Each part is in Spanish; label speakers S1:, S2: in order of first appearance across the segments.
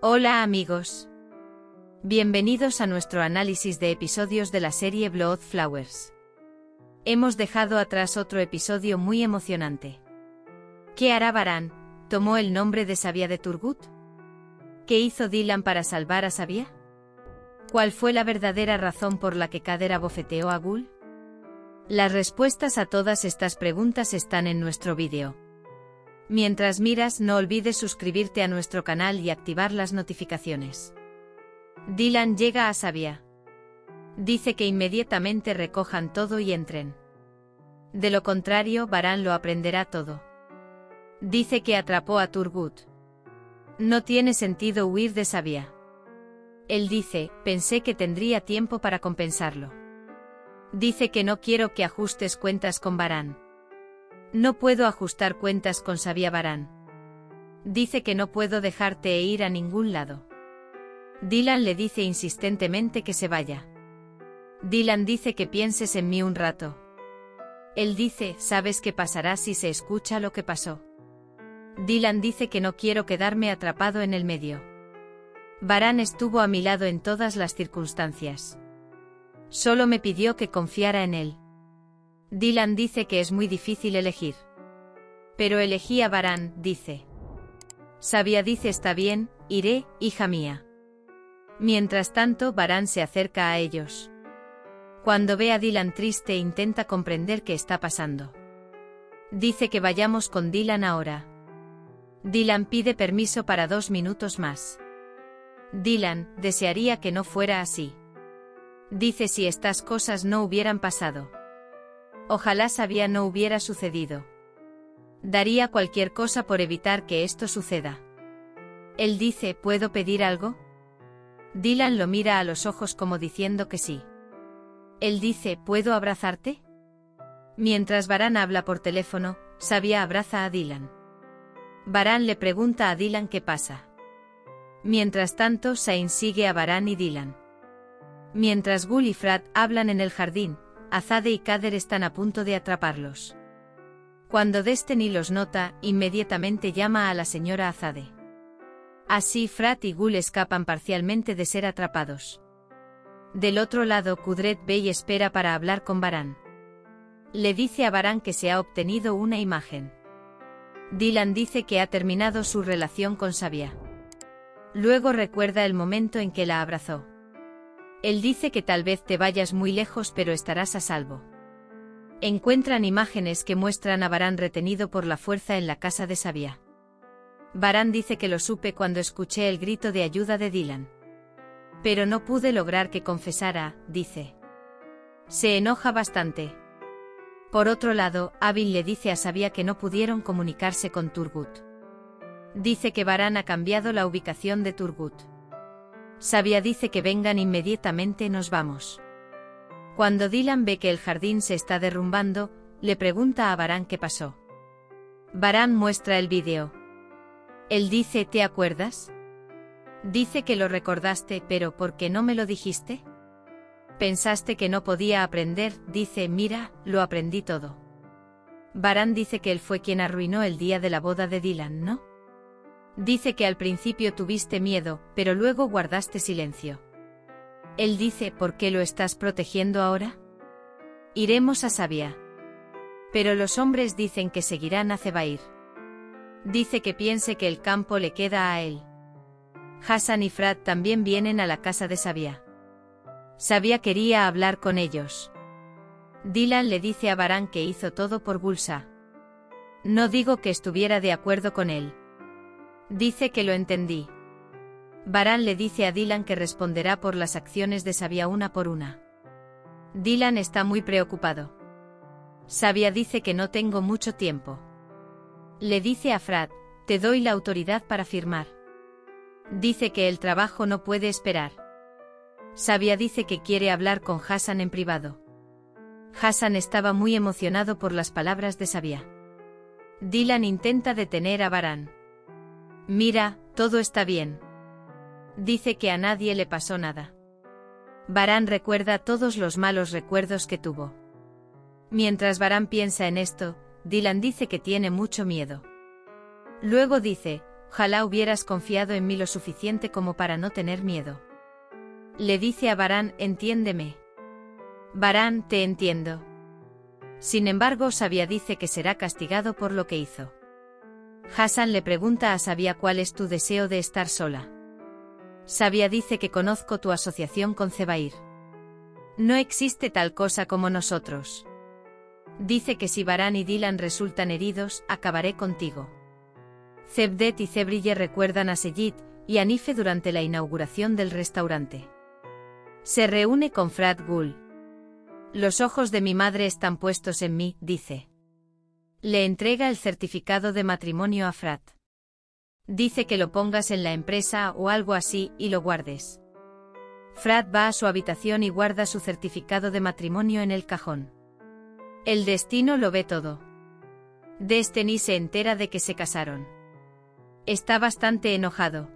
S1: Hola amigos. Bienvenidos a nuestro análisis de episodios de la serie Blood Flowers. Hemos dejado atrás otro episodio muy emocionante. ¿Qué hará Varan? ¿Tomó el nombre de Sabia de Turgut? ¿Qué hizo Dylan para salvar a Sabia? ¿Cuál fue la verdadera razón por la que Kader abofeteó a Gul? Las respuestas a todas estas preguntas están en nuestro vídeo. Mientras miras, no olvides suscribirte a nuestro canal y activar las notificaciones. Dylan llega a Sabia. Dice que inmediatamente recojan todo y entren. De lo contrario, Varan lo aprenderá todo. Dice que atrapó a Turgut. No tiene sentido huir de Sabia. Él dice, pensé que tendría tiempo para compensarlo. Dice que no quiero que ajustes cuentas con Varan. No puedo ajustar cuentas con Sabia Varan. Dice que no puedo dejarte ir a ningún lado. Dylan le dice insistentemente que se vaya. Dylan dice que pienses en mí un rato. Él dice, ¿sabes qué pasará si se escucha lo que pasó? Dylan dice que no quiero quedarme atrapado en el medio. Varan estuvo a mi lado en todas las circunstancias. Solo me pidió que confiara en él. Dylan dice que es muy difícil elegir. Pero elegí a Varan, dice. Sabia dice está bien, iré, hija mía. Mientras tanto, Varan se acerca a ellos. Cuando ve a Dylan triste, intenta comprender qué está pasando. Dice que vayamos con Dylan ahora. Dylan pide permiso para 2 minutos más. Dylan, desearía que no fuera así. Dice si estas cosas no hubieran pasado. Ojalá Sabia no hubiera sucedido. Daría cualquier cosa por evitar que esto suceda. Él dice, ¿puedo pedir algo? Dylan lo mira a los ojos como diciendo que sí. Él dice, ¿puedo abrazarte? Mientras Varan habla por teléfono, Sabia abraza a Dylan. Varan le pregunta a Dylan qué pasa. Mientras tanto, Sain sigue a Varan y Dylan. Mientras Gul y Frat hablan en el jardín, Azade y Kader están a punto de atraparlos. Cuando Destiny los nota, inmediatamente llama a la señora Azade. Así Frat y Gul escapan parcialmente de ser atrapados. Del otro lado, Kudret ve y espera para hablar con Varan. Le dice a Varan que se ha obtenido una imagen. Dylan dice que ha terminado su relación con Sabia. Luego recuerda el momento en que la abrazó. Él dice que tal vez te vayas muy lejos pero estarás a salvo. Encuentran imágenes que muestran a Varan retenido por la fuerza en la casa de Sabia. Varan dice que lo supe cuando escuché el grito de ayuda de Dylan. Pero no pude lograr que confesara, dice. Se enoja bastante. Por otro lado, Avin le dice a Sabia que no pudieron comunicarse con Turgut. Dice que Varan ha cambiado la ubicación de Turgut. Sabia dice que vengan inmediatamente, nos vamos. Cuando Dylan ve que el jardín se está derrumbando, le pregunta a Varan qué pasó. Varan muestra el vídeo. Él dice, ¿te acuerdas? Dice que lo recordaste, pero ¿por qué no me lo dijiste? Pensaste que no podía aprender, dice, mira, lo aprendí todo. Varan dice que él fue quien arruinó el día de la boda de Dylan, ¿no? Dice que al principio tuviste miedo, pero luego guardaste silencio. Él dice, ¿por qué lo estás protegiendo ahora? Iremos a Sabia. Pero los hombres dicen que seguirán a Zebair. Dice que piense que el campo le queda a él. Hassan y Frat también vienen a la casa de Sabia. Sabia quería hablar con ellos. Dylan le dice a Varan que hizo todo por Gulsa. No digo que estuviera de acuerdo con él. Dice que lo entendí. Varan le dice a Dylan que responderá por las acciones de Sabia una por una. Dylan está muy preocupado. Sabia dice que no tengo mucho tiempo. Le dice a Frat, te doy la autoridad para firmar. Dice que el trabajo no puede esperar. Sabia dice que quiere hablar con Hassan en privado. Hassan estaba muy emocionado por las palabras de Sabia. Dylan intenta detener a Varan. Mira, todo está bien. Dice que a nadie le pasó nada. Varan recuerda todos los malos recuerdos que tuvo. Mientras Varan piensa en esto, Dylan dice que tiene mucho miedo. Luego dice, Ojalá hubieras confiado en mí lo suficiente como para no tener miedo. Le dice a Baran, entiéndeme. Baran, te entiendo. Sin embargo, Sabia dice que será castigado por lo que hizo. Hassan le pregunta a Sabia cuál es tu deseo de estar sola. Sabia dice que conozco tu asociación con Zebair. No existe tal cosa como nosotros. Dice que si Baran y Dylan resultan heridos, acabaré contigo. Zebdet y Zebrille recuerdan a Seyid y a Nife durante la inauguración del restaurante. Se reúne con Frat Gul. Los ojos de mi madre están puestos en mí, dice. Le entrega el certificado de matrimonio a Frat. Dice que lo pongas en la empresa o algo así y lo guardes. Frat va a su habitación y guarda su certificado de matrimonio en el cajón. El destino lo ve todo. Destiny se entera de que se casaron. Está bastante enojado.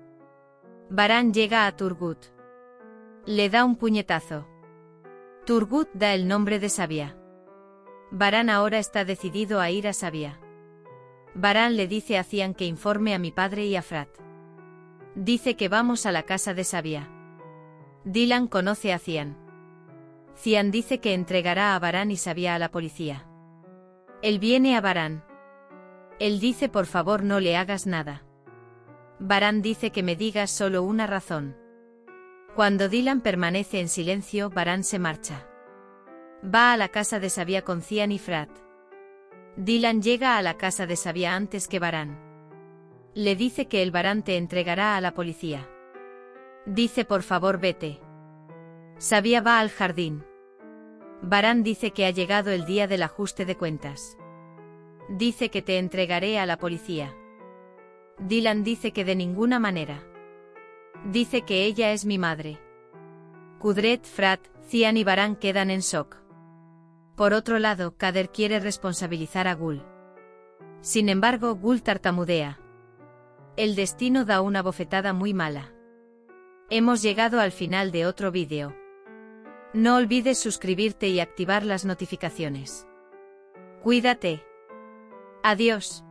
S1: Baran llega a Turgut. Le da un puñetazo. Turgut da el nombre de Sabia. Baran ahora está decidido a ir a Sabia. Baran le dice a Cian que informe a mi padre y a Frat. Dice que vamos a la casa de Sabia. Dylan conoce a Cian. Cian dice que entregará a Baran y Sabia a la policía. Él viene a Baran. Él dice por favor no le hagas nada. Baran dice que me digas solo una razón. Cuando Dylan permanece en silencio, Baran se marcha. Va a la casa de Sabia con Cian y Frat. Dylan llega a la casa de Sabia antes que Baran. Le dice que el Baran te entregará a la policía. Dice por favor vete. Sabia va al jardín. Baran dice que ha llegado el día del ajuste de cuentas. Dice que te entregaré a la policía. Dylan dice que de ninguna manera. Dice que ella es mi madre. Kudret, Frat, Cian y Baran quedan en shock. Por otro lado, Kader quiere responsabilizar a Gul. Sin embargo, Gul tartamudea. El destino da una bofetada muy mala. Hemos llegado al final de otro vídeo. No olvides suscribirte y activar las notificaciones. Cuídate. Adiós.